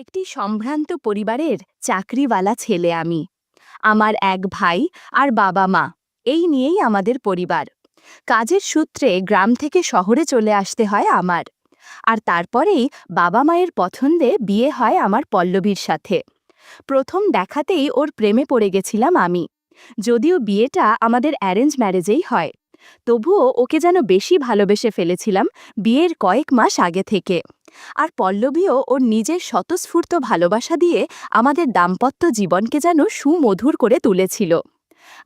একটি সম্ভ্রান্ত পরিবারের চাকরিওয়ালা ছেলে আমি। আমার এক ভাই আর বাবা মা, এই নিয়েই আমাদের পরিবার। কাজের সূত্রে গ্রাম থেকে শহরে চলে আসতে হয় আমার। আর তারপরেই বাবা মায়ের পছন্দে বিয়ে হয় আমার পল্লবীর সাথে। প্রথম দেখাতেই ওর প্রেমে পড়ে গেছিলাম আমি। যদিও বিয়েটা আমাদের অ্যারেঞ্জ ম্যারেজেই হয়, তবুও ওকে যেন বেশি ভালোবেসে ফেলেছিলাম বিয়ের কয়েক মাস আগে থেকে। আর পল্লবীও ওর নিজের স্বতঃস্ফূর্ত ভালোবাসা দিয়ে আমাদের দাম্পত্য জীবনকে যেন সুমধুর করে তুলেছিল।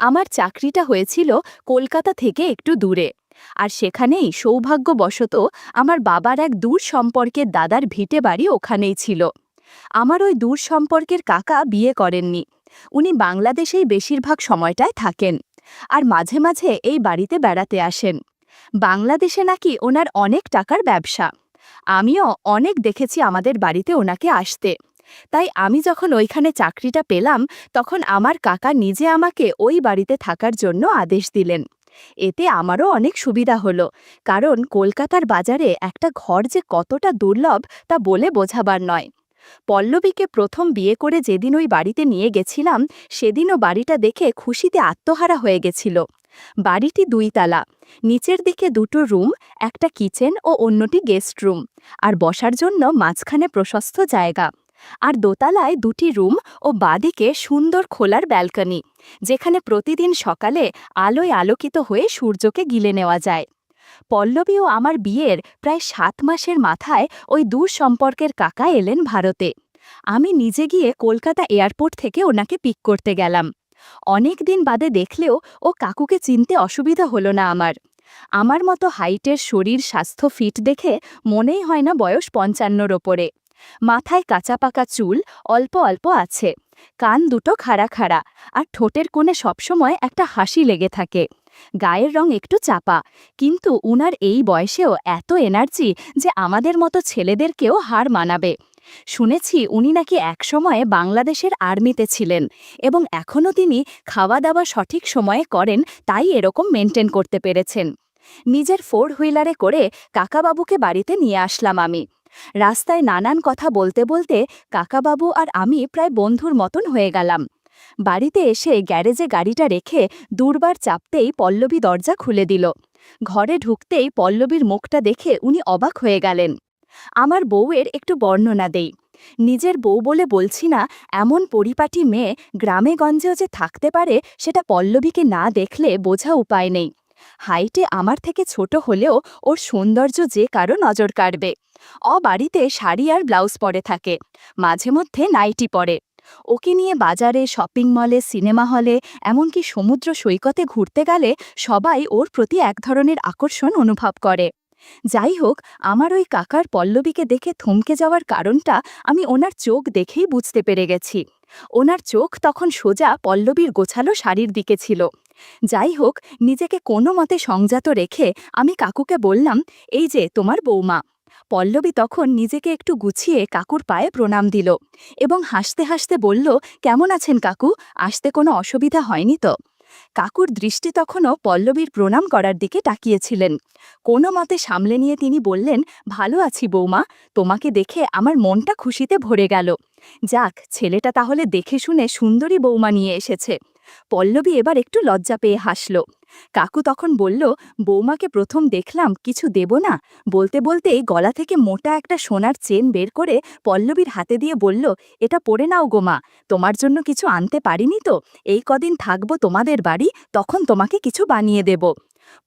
আমার চাকরিটা হয়েছিল কলকাতা থেকে একটু দূরে, আর সেখানেই সৌভাগ্যবশত আমার বাবার এক দূর সম্পর্কের দাদার ভিটে বাড়ি ওখানেই ছিল। আমার ওই দূর সম্পর্কের কাকা বিয়ে করেননি। উনি বাংলাদেশেই বেশিরভাগ সময়টায় থাকেন, আর মাঝে মাঝে এই বাড়িতে বেড়াতে আসেন। বাংলাদেশে নাকি ওনার অনেক টাকার ব্যবসা। আমিও অনেক দেখেছি আমাদের বাড়িতে ওনাকে আসতে। তাই আমি যখন ওইখানে চাকরিটা পেলাম, তখন আমার কাকা নিজে আমাকে ওই বাড়িতে থাকার জন্য আদেশ দিলেন। এতে আমারও অনেক সুবিধা হলো, কারণ কলকাতার বাজারে একটা ঘর যে কতটা দুর্লভ তা বলে বোঝাবার নয়। পল্লবীকে প্রথম বিয়ে করে যেদিন ওই বাড়িতে নিয়ে গেছিলাম, সেদিনও বাড়িটা দেখে খুশিতে আত্মহারা হয়ে গেছিল। বাড়িটি 2 তালা, নিচের দিকে 2টো রুম, একটা কিচেন ও অন্যটি গেস্ট রুম, আর বসার জন্য মাঝখানে প্রশস্ত জায়গা। আর দোতলায় 2টি রুম ও বাদিকে সুন্দর খোলার ব্যালকনি, যেখানে প্রতিদিন সকালে আলোয় আলোকিত হয়ে সূর্যকে গিলে নেওয়া যায়। পল্লবী ও আমার বিয়ের প্রায় 7 মাসের মাথায় ওই দূর সম্পর্কের কাকা এলেন ভারতে। আমি নিজে গিয়ে কলকাতা এয়ারপোর্ট থেকে ওনাকে পিক করতে গেলাম। অনেক দিন বাদে দেখলেও ও কাকুকে চিনতে অসুবিধা হলো না আমার। আমার মতো হাইটের শরীর, স্বাস্থ্য ফিট দেখে মনেই হয় না বয়স 55-র ওপরে। মাথায় কাঁচা পাকা চুল অল্প অল্প আছে, কান দুটো খাড়া খাড়া, আর ঠোঁটের কোণে সবসময় একটা হাসি লেগে থাকে। গায়ের রং একটু চাপা, কিন্তু উনার এই বয়সেও এত এনার্জি যে আমাদের মতো ছেলেদেরকেও হার মানাবে। শুনেছি উনি নাকি একসময়ে বাংলাদেশের আর্মিতে ছিলেন, এবং এখনও তিনি খাওয়া দাওয়া সঠিক সময়ে করেন, তাই এরকম মেনটেন করতে পেরেছেন। নিজের 4 হুইলারে করে কাকাবাবুকে বাড়িতে নিয়ে আসলাম আমি। রাস্তায় নানান কথা বলতে বলতে কাকাবাবু আর আমি প্রায় বন্ধুর মতন হয়ে গেলাম। বাড়িতে এসে গ্যারেজে গাড়িটা রেখে দুর্বার চাপতেই পল্লবী দরজা খুলে দিল। ঘরে ঢুকতেই পল্লবীর মুখটা দেখে উনি অবাক হয়ে গেলেন। আমার বউয়ের একটু বর্ণনা দেই। নিজের বউ বলে বলছি না, এমন পরিপাটি মেয়ে গ্রামে গঞ্জেও যে থাকতে পারে সেটা পল্লবীকে না দেখলে বোঝা উপায় নেই। হাইটে আমার থেকে ছোট হলেও ওর সৌন্দর্য যে কারো নজর কাড়বে। বাড়িতে শাড়ি আর ব্লাউজ পরে থাকে, মাঝে মধ্যে নাইটি পরে। ওকে নিয়ে বাজারে, শপিং মলে, সিনেমা হলে, এমনকি সমুদ্র সৈকতে ঘুরতে গেলে সবাই ওর প্রতি এক ধরনের আকর্ষণ অনুভব করে। যাই হোক, আমার ওই কাকার পল্লবীকে দেখে থমকে যাওয়ার কারণটা আমি ওনার চোখ দেখেই বুঝতে পেরে গেছি। ওনার চোখ তখন সোজা পল্লবীর গোছালো শাড়ির দিকে ছিল। যাই হোক, নিজেকে কোনো মতে সংযত রেখে আমি কাকুকে বললাম, এই যে তোমার বৌমা। পল্লবী তখন নিজেকে একটু গুছিয়ে কাকুর পায়ে প্রণাম দিল এবং হাসতে হাসতে বলল, কেমন আছেন কাকু? আসতে কোনো অসুবিধা হয়নি তো? কাকুর দৃষ্টি তখনও পল্লবীর প্রণাম করার দিকে তাকিয়েছিলেন। কোনো মতে সামলে নিয়ে তিনি বললেন, ভালো আছি বৌমা, তোমাকে দেখে আমার মনটা খুশিতে ভরে গেল। যাক, ছেলেটা তাহলে দেখে শুনে সুন্দরী বৌমা নিয়ে এসেছে। পল্লবী এবার একটু লজ্জা পেয়ে হাসল। কাকু তখন বলল, বৌমাকে প্রথম দেখলাম, কিছু দেব না? বলতে বলতেই গলা থেকে মোটা একটা সোনার চেন বের করে পল্লবীর হাতে দিয়ে বলল, এটা পরে নাও গো মা, তোমার জন্য কিছু আনতে পারিনি তো, এই কদিন থাকবো তোমাদের বাড়ি, তখন তোমাকে কিছু বানিয়ে দেব।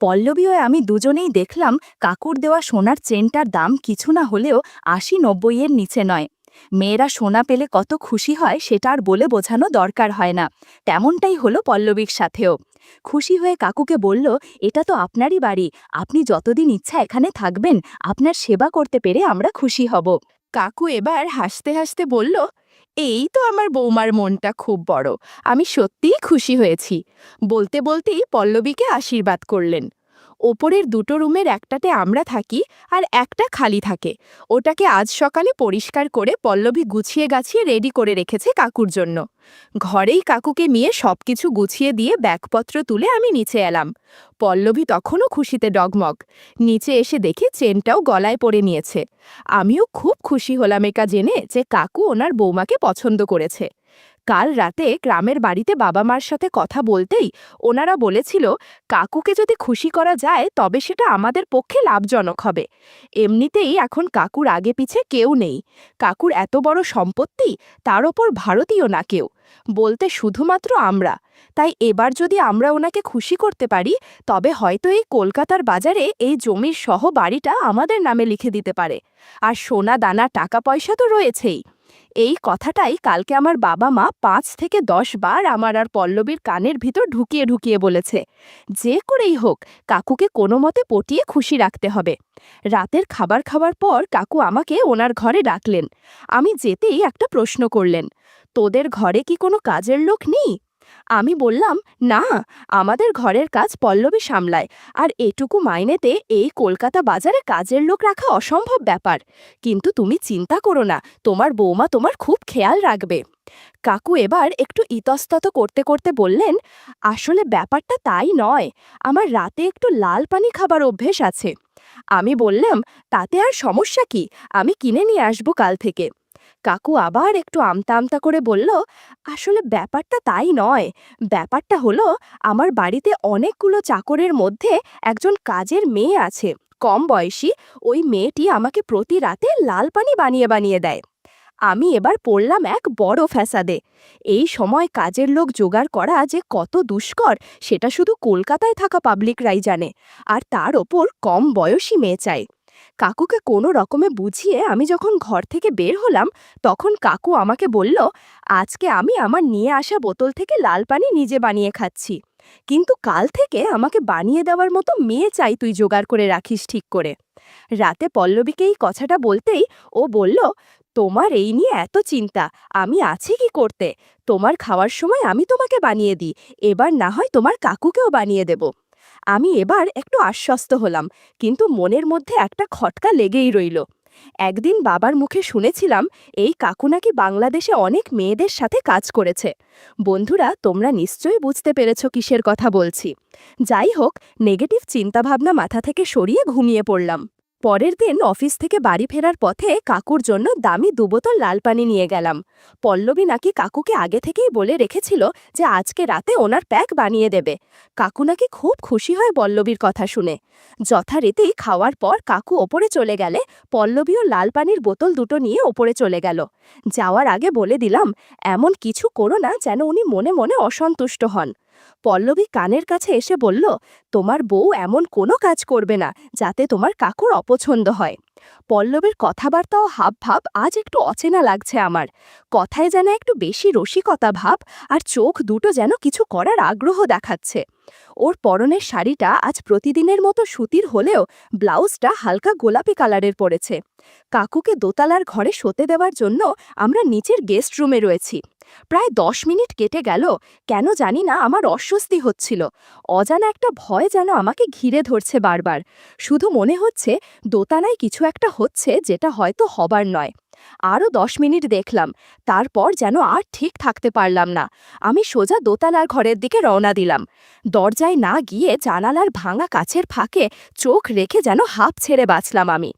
পল্লবী ও আমি দুজনেই দেখলাম কাকুর দেওয়া সোনার চেনটার দাম কিছু না হলেও 80-90 এর নিচে নয়। মেয়েরা সোনা পেলে কত খুশি হয় সেটা আর বলে বোঝানো দরকার হয় না। তেমনটাই হলো পল্লবীর সাথেও। খুশি হয়ে কাকুকে বলল, এটা তো আপনারই বাড়ি, আপনি যতদিন ইচ্ছা এখানে থাকবেন, আপনার সেবা করতে পেরে আমরা খুশি হব। কাকু এবার হাসতে হাসতে বলল, এই তো আমার বৌমার মনটা খুব বড়, আমি সত্যিই খুশি হয়েছি। বলতে বলতেই পল্লবীকে আশীর্বাদ করলেন। ওপরের 2টো রুমের একটাতে আমরা থাকি আর একটা খালি থাকে। ওটাকে আজ সকালে পরিষ্কার করে পল্লবী গুছিয়ে গাছিয়ে রেডি করে রেখেছে কাকুর জন্য। ঘরেই কাকুকে নিয়ে সবকিছু গুছিয়ে দিয়ে ব্যাগপত্র তুলে আমি নিচে এলাম। পল্লবী তখনও খুশিতে ডগমগ। নিচে এসে দেখি চেনটাও গলায় পরে নিয়েছে। আমিও খুব খুশি হলাম একা জেনে যে কাকু ওনার বৌমাকে পছন্দ করেছে। কাল রাতে গ্রামের বাড়িতে বাবা মার সাথে কথা বলতেই ওনারা বলেছিল কাকুকে যদি খুশি করা যায় তবে সেটা আমাদের পক্ষে লাভজনক হবে। এমনিতেই এখন কাকুর আগে পিছে কেউ নেই। কাকুর এত বড় সম্পত্তি, তার ওপর ভারতীয় না কেউ, বলতে শুধুমাত্র আমরা। তাই এবার যদি আমরা ওনাকে খুশি করতে পারি তবে হয়তো এই কলকাতার বাজারে এই জমির সহ বাড়িটা আমাদের নামে লিখে দিতে পারে। আর সোনা দানা টাকা পয়সা তো রয়েছেই। এই কথাটাই কালকে আমার বাবা মা 5 থেকে 10 বার আমার আর পল্লবীর কানের ভিতর ঢুকিয়ে ঢুকিয়ে বলেছে। যে করেই হোক কাকুকে কোনো মতে পটিয়ে খুশি রাখতে হবে। রাতের খাবার খাওয়ার পর কাকু আমাকে ওনার ঘরে ডাকলেন। আমি যেতেই একটা প্রশ্ন করলেন, তোদের ঘরে কি কোনো কাজের লোক নেই? আমি বললাম, না, আমাদের ঘরের কাজ পল্লবী সামলায়, আর এটুকু মাইনেতে এই কলকাতা বাজারে কাজের লোক রাখা অসম্ভব ব্যাপার। কিন্তু তুমি চিন্তা করো না, তোমার বৌমা তোমার খুব খেয়াল রাখবে। কাকু এবার একটু ইতস্তত করতে করতে বললেন, আসলে ব্যাপারটা তাই নয়, আমার রাতে একটু লাল পানি খাবার অভ্যেস আছে। আমি বললাম, তাতে আর সমস্যা কি, আমি কিনে নিয়ে আসবো কাল থেকে। কাকু আবার একটু আমতা আমতা করে বলল, আসলে ব্যাপারটা তাই নয়, ব্যাপারটা হলো আমার বাড়িতে অনেকগুলো চাকরের মধ্যে একজন কাজের মেয়ে আছে, কম বয়সী। ওই মেয়েটি আমাকে প্রতি রাতে লাল পানি বানিয়ে বানিয়ে দেয়। আমি এবার পড়লাম এক বড় ফ্যাসাদে। এই সময় কাজের লোক জোগাড় করা যে কত দুষ্কর সেটা শুধু কলকাতায় থাকা পাবলিকরাই জানে, আর তার ওপর কম বয়সী মেয়ে চাই। কাকুকে কোনো রকমে বুঝিয়ে আমি যখন ঘর থেকে বের হলাম তখন কাকু আমাকে বলল, আজকে আমি আমার নিয়ে আসা বোতল থেকে লাল পানি নিজে বানিয়ে খাচ্ছি, কিন্তু কাল থেকে আমাকে বানিয়ে দেওয়ার মতো মেয়ে চাই, তুই জোগাড় করে রাখিস ঠিক করে। রাতে পল্লবীকে এই কথাটা বলতেই ও বলল, তোমার এই নিয়ে এত চিন্তা, আমি আছি কি করতে, তোমার খাওয়ার সময় আমি তোমাকে বানিয়ে দিই, এবার না হয় তোমার কাকুকেও বানিয়ে দেব। আমি এবার একটু আশ্বস্ত হলাম, কিন্তু মনের মধ্যে একটা খটকা লেগেই রইল। একদিন বাবার মুখে শুনেছিলাম এই কাকু নাকি বাংলাদেশে অনেক মেয়েদের সাথে কাজ করেছে। বন্ধুরা, তোমরা নিশ্চয়ই বুঝতে পেরেছ কিসের কথা বলছি। যাই হোক, নেগেটিভ চিন্তাভাবনা মাথা থেকে সরিয়ে ঘুমিয়ে পড়লাম। পরের দিন অফিস থেকে বাড়ি ফেরার পথে কাকুর জন্য দামি 2 বোতল লাল পানি নিয়ে গেলাম। পল্লবী নাকি কাকুকে আগে থেকেই বলে রেখেছিল যে আজকে রাতে ওনার প্যাক বানিয়ে দেবে। কাকু নাকি খুব খুশি হয় পল্লবীর কথা শুনে। যথারীতি খাওয়ার পর কাকু ওপরে চলে গেলে পল্লবীও লাল পানির বোতল দুটো নিয়ে ওপরে চলে গেল। যাওয়ার আগে বলে দিলাম, এমন কিছু করো না যেন উনি মনে মনে অসন্তুষ্ট হন। পল্লবী কানের কাছে এসে বলল, তোমার বউ এমন কোনো কাজ করবে না যাতে তোমার কাকুর অপছন্দ হয়। পল্লবীর কথাবার্তা ও হাবভাব আজ একটু অচেনা লাগছে আমার। কথায় যেন একটু বেশি রসিকতা ভাব, আর চোখ দুটো যেন কিছু করার আগ্রহ দেখাচ্ছে। ওর পরনের শাড়িটা আজ প্রতিদিনের মতো সুতির হলেও ব্লাউজটা হালকা গোলাপি কালারের পড়েছে। কাকুকে দোতলার ঘরে শোতে দেওয়ার জন্য আমরা নিচের গেস্ট রুমে রয়েছি। প্রায় 10 মিনিট কেটে গেল, কেন জানি না আমার অস্বস্তি হচ্ছিল। অজানা একটা ভয় যেন আমাকে ঘিরে ধরছে বারবার। শুধু মনে হচ্ছে দোতলায় কিছু একটা হচ্ছে যেটা হয়তো হবার নয়। আরও 10 মিনিট দেখলাম, তারপর যেন আর ঠিক থাকতে পারলাম না। আমি সোজা দোতলার ঘরের দিকে রওনা দিলাম। দরজায় না গিয়ে জানালার ভাঙা কাচের ফাঁকে চোখ রেখে যেন হাঁপ ছেড়ে বাঁচলাম আমি।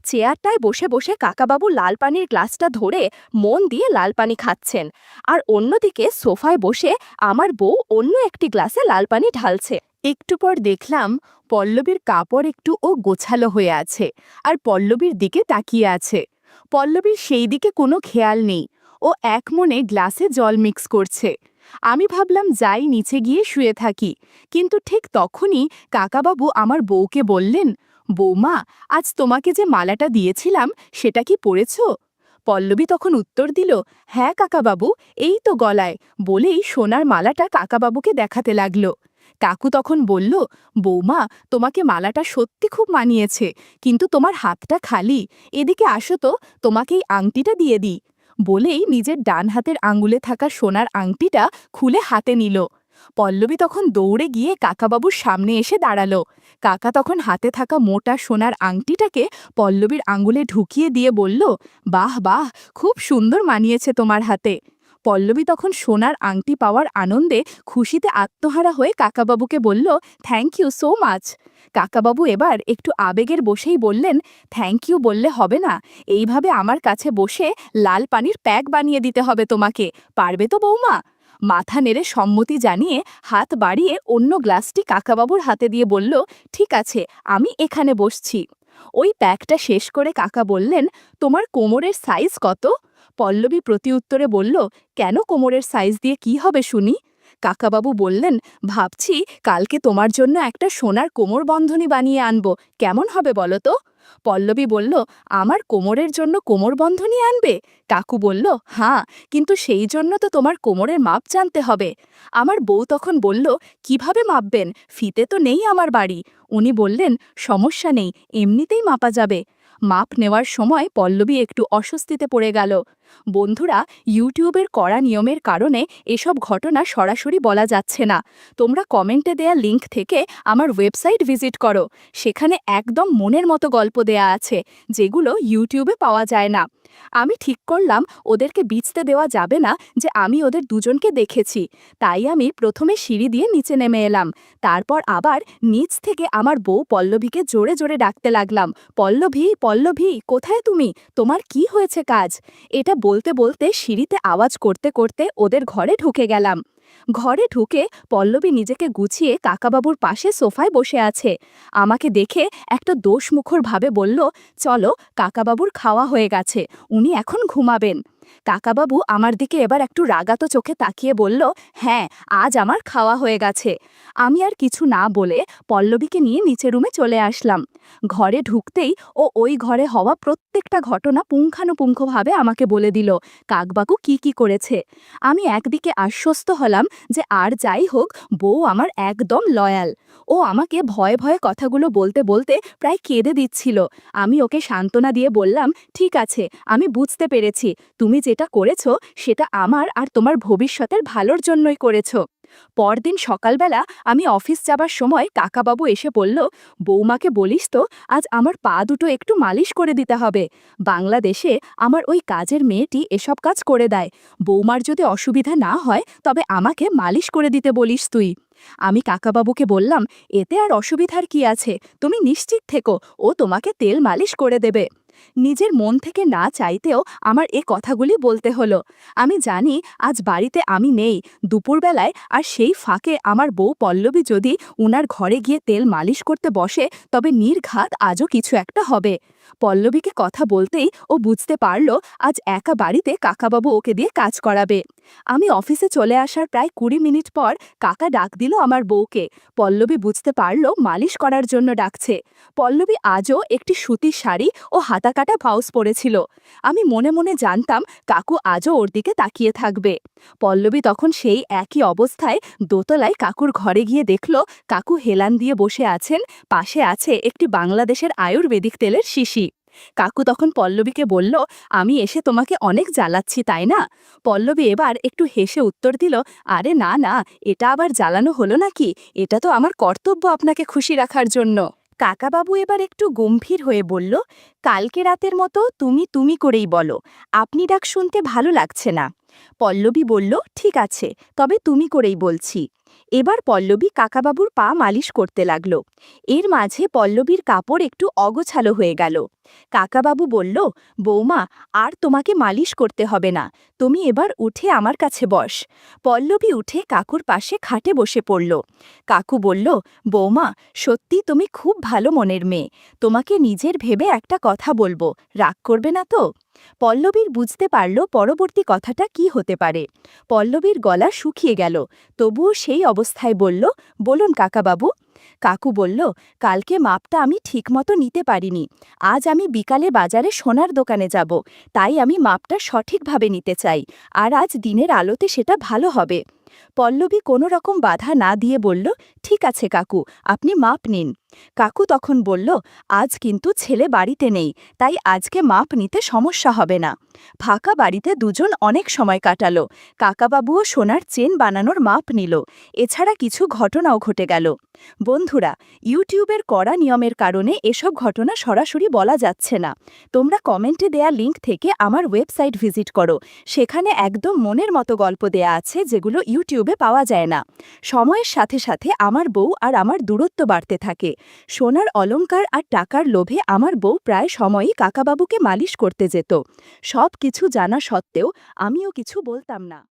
চেয়ারটায় বসে বসে কাকাবাবু লাল পানির গ্লাসটা ধরে মন দিয়ে লাল পানি খাচ্ছেন, আর অন্যদিকে সোফায় বসে আমার বউ অন্য একটি গ্লাসে লাল পানি ঢালছে। একটু পর দেখলাম পল্লবীর কাপড় একটু ও গোছালো হয়ে আছে, আর পল্লবীর দিকে তাকিয়ে আছে। পল্লবীর সেই দিকে কোনো খেয়াল নেই, ও এক মনে গ্লাসে জল মিক্স করছে। আমি ভাবলাম যাই নিচে গিয়ে শুয়ে থাকি, কিন্তু ঠিক তখনই কাকাবাবু আমার বউকে বললেন, বৌমা, আজ তোমাকে যে মালাটা দিয়েছিলাম সেটা কি পরেছ? পল্লবী তখন উত্তর দিল, হ্যাঁ কাকাবাবু, এই তো গলায়, বলেই সোনার মালাটা কাকাবাবুকে দেখাতে লাগলো। কাকু তখন বলল, বৌমা, তোমাকে মালাটা সত্যি খুব মানিয়েছে, কিন্তু তোমার হাতটা খালি, এদিকে আসো তো, তোমাকে এই আংটিটা দিয়ে দিই। বলেই নিজের ডান হাতের আঙুলে থাকা সোনার আংটিটা খুলে হাতে নিল। পল্লবী তখন দৌড়ে গিয়ে কাকাবাবুর সামনে এসে দাঁড়ালো। কাকা তখন হাতে থাকা মোটা সোনার আংটিটাকে পল্লবীর আঙুলে ঢুকিয়ে দিয়ে বলল, বাহ বাহ, খুব সুন্দর মানিয়েছে তোমার হাতে। পল্লবী তখন সোনার আংটি পাওয়ার আনন্দে খুশিতে আত্মহারা হয়ে কাকাবাবুকে বলল, থ্যাংক ইউ সো মাচ। কাকাবাবু এবার একটু আবেগের বসেই বললেন, থ্যাংক ইউ বললে হবে না, এইভাবে আমার কাছে বসে লাল পানির প্যাক বানিয়ে দিতে হবে তোমাকে, পারবে তো বৌমা? মাথা নেড়ে সম্মতি জানিয়ে হাত বাড়িয়ে অন্য গ্লাসটি কাকাবাবুর হাতে দিয়ে বলল, ঠিক আছে, আমি এখানে বসছি। ওই প্যাকটা শেষ করে কাকা বললেন, তোমার কোমরের সাইজ কত? পল্লবী প্রতিউত্তরে বলল, কেন কোমরের সাইজ দিয়ে কি হবে শুনি? কাকাবাবু বললেন, ভাবছি কালকে তোমার জন্য একটা সোনার কোমর বন্ধনী বানিয়ে আনবো, কেমন হবে বলো তো? পল্লবী বলল, আমার কোমরের জন্য কোমর বন্ধনী আনবে? কাকু বলল, হ্যাঁ, কিন্তু সেই জন্য তো তোমার কোমরের মাপ জানতে হবে। আমার বউ তখন বলল, কিভাবে মাপবেন, ফিতে তো নেই আমার বাড়ি। উনি বললেন, সমস্যা নেই, এমনিতেই মাপা যাবে। মাপ নেওয়ার সময় পল্লবী একটু অস্বস্তিতে পড়ে গেল। বন্ধুরা, ইউটিউবের কড়া নিয়মের কারণে এসব ঘটনা সরাসরি বলা যাচ্ছে না। তোমরা কমেন্টে দেয়া লিংক থেকে আমার ওয়েবসাইট ভিজিট করো, সেখানে একদম মনের মতো গল্প দেয়া আছে, যেগুলো ইউটিউবে পাওয়া যায় না। আমি ঠিক করলাম ওদেরকে বিচতে দেওয়া যাবে না যে আমি ওদের দুজনকে দেখেছি, তাই আমি প্রথমে সিঁড়ি দিয়ে নিচে নেমে এলাম। তারপর আবার নিচ থেকে আমার বউ পল্লবীকে জোরে জোরে ডাকতে লাগলাম, পল্লবী, পল্লবী, কোথায় তুমি? তোমার কি হয়েছে কাজ? এটা বলতে বলতে সিঁড়িতে আওয়াজ করতে করতে ওদের ঘরে ঢুকে গেলাম। ঘরে ঢুকে পল্লবী নিজেকে গুছিয়ে কাকাবাবুর পাশে সোফায় বসে আছে। আমাকে দেখে একটা দোষমুখর ভাবে বলল, চলো, কাকাবাবুর খাওয়া হয়ে গেছে, উনি এখন ঘুমাবেন। কাকাবাবু আমার দিকে এবার একটু রাগাতো চোখে তাকিয়ে বলল, হ্যাঁ, আজ আমার খাওয়া হয়ে গেছে। আমি আর কিছু না বলে পল্লবীকে নিয়ে নিচের রুমে চলে আসলাম। ঘরে ঢুকতেই ও ওই ঘরে হওয়া প্রত্যেকটা ঘটনা পুঙ্খানুপুঙ্খভাবে আমাকে বলে দিল, কাকবাবু কি কি করেছে। আমি একদিকে আশ্বস্ত হলাম যে আর যাই হোক, বউ আমার একদম লয়াল। ও আমাকে ভয়ে ভয়ে কথাগুলো বলতে বলতে প্রায় কেঁদে দিচ্ছিল। আমি ওকে সান্ত্বনা দিয়ে বললাম, ঠিক আছে, আমি বুঝতে পেরেছি, তুমি যেটা করেছ সেটা আমার আর তোমার ভবিষ্যতের ভালোর জন্যই করেছ। পরদিন সকালবেলা আমি অফিস যাবার সময় কাকাবাবু এসে বলল, বৌমাকে বলিস তো আজ আমার পা দুটো একটু মালিশ করে দিতে হবে। বাংলাদেশে আমার ওই কাজের মেয়েটি এসব কাজ করে দেয়। বৌমার যদি অসুবিধা না হয় তবে আমাকে মালিশ করে দিতে বলিস তুই। আমি কাকাবাবুকে বললাম, এতে আর অসুবিধার কি আছে, তুমি নিশ্চিত থেকো, ও তোমাকে তেল মালিশ করে দেবে। নিজের মন থেকে না চাইতেও আমার এ কথাগুলি বলতে হলো। আমি জানি আজ বাড়িতে আমি নেই, দুপুরবেলায়, আর সেই ফাঁকে আমার বউ পল্লবী যদি উনার ঘরে গিয়ে তেল মালিশ করতে বসে তবে নির্ঘাত আজও কিছু একটা হবে। পল্লবীকে কথা বলতেই ও বুঝতে পারল আজ একা বাড়িতে কাকাবাবু ওকে দিয়ে কাজ করাবে। আমি অফিসে চলে আসার প্রায় ২০ মিনিট পর কাকা ডাক দিল আমার বউকে। পল্লবী বুঝতে পারল মালিশ করার জন্য ডাকছে। পল্লবী আজও একটি সুতির শাড়ি ও হাতাকাটা ব্লাউজ পরেছিল। আমি মনে মনে জানতাম কাকু আজও ওর দিকে তাকিয়ে থাকবে। পল্লবী তখন সেই একই অবস্থায় দোতলায় কাকুর ঘরে গিয়ে দেখল কাকু হেলান দিয়ে বসে আছেন, পাশে আছে একটি বাংলাদেশের আয়ুর্বেদিক তেলের শিশি। কাকু তখন পল্লবীকে বলল, আমি এসে তোমাকে অনেক জ্বালাচ্ছি তাই না? পল্লবী এবার একটু হেসে উত্তর দিল, আরে না না, এটা আবার জ্বালানো হলো নাকি, এটা তো আমার কর্তব্য আপনাকে খুশি রাখার জন্য। কাকাবাবু এবার একটু গম্ভীর হয়ে বলল, কালকে রাতের মতো তুমি তুমি করেই বলো, আপনি ডাক শুনতে ভালো লাগছে না। পল্লবী বলল, ঠিক আছে, তবে তুমি করেই বলছি। এবার পল্লবী কাকাবাবুর পা মালিশ করতে লাগল। এর মাঝে পল্লবীর কাপড় একটু অগোছালো হয়ে গেল। কাকাবাবু বলল, বৌমা, আর তোমাকে মালিশ করতে হবে না, তুমি এবার উঠে আমার কাছে বস। পল্লবী উঠে কাকুর পাশে খাটে বসে পড়ল। কাকু বলল, বৌমা, সত্যি তুমি খুব ভালো মনের মেয়ে, তোমাকে নিজের ভেবে একটা কথা বলবো, রাগ করবে না তো? পল্লবীর বুঝতে পারল পরবর্তী কথাটা কি হতে পারে। পল্লবীর গলা শুকিয়ে গেল, তবুও সেই অবস্থায় বলল, বলুন কাকাবাবু। কাকু বলল, কালকে মাপটা আমি ঠিকমতো নিতে পারিনি, আজ আমি বিকালে বাজারে সোনার দোকানে যাব, তাই আমি মাপটা সঠিকভাবে নিতে চাই, আর আজ দিনের আলোতে সেটা ভালো হবে। পল্লবী কোনো রকম বাধা না দিয়ে বলল, ঠিক আছে কাকু, আপনি মাপ নিন। কাকু তখন বলল, আজ কিন্তু ছেলে বাড়িতে নেই, তাই আজকে মাপ নিতে সমস্যা হবে না। ফাঁকা বাড়িতে দুজন অনেক সময় কাটালো। কাকাবাবুও সোনার চেন বানানোর মাপ নিল। এছাড়া কিছু ঘটনাও ঘটে গেল। বন্ধুরা, ইউটিউবের কড়া নিয়মের কারণে এসব ঘটনা সরাসরি বলা যাচ্ছে না। তোমরা কমেন্টে দেয়া লিঙ্ক থেকে আমার ওয়েবসাইট ভিজিট করো। সেখানে একদম মনের মতো গল্প দেয়া আছে, যেগুলো ইউটিউবে পাওয়া যায় না। সময়ের সাথে সাথে আমার বউ আর আমার দূরত্ব বাড়তে থাকে। সোনার অলংকার আর টাকার লোভে আমার বউ প্রায় সময়ই কাকাবাবুকে মালিশ করতে যেত। সব কিছু জানা সত্ত্বেও আমিও কিছু বলতাম না।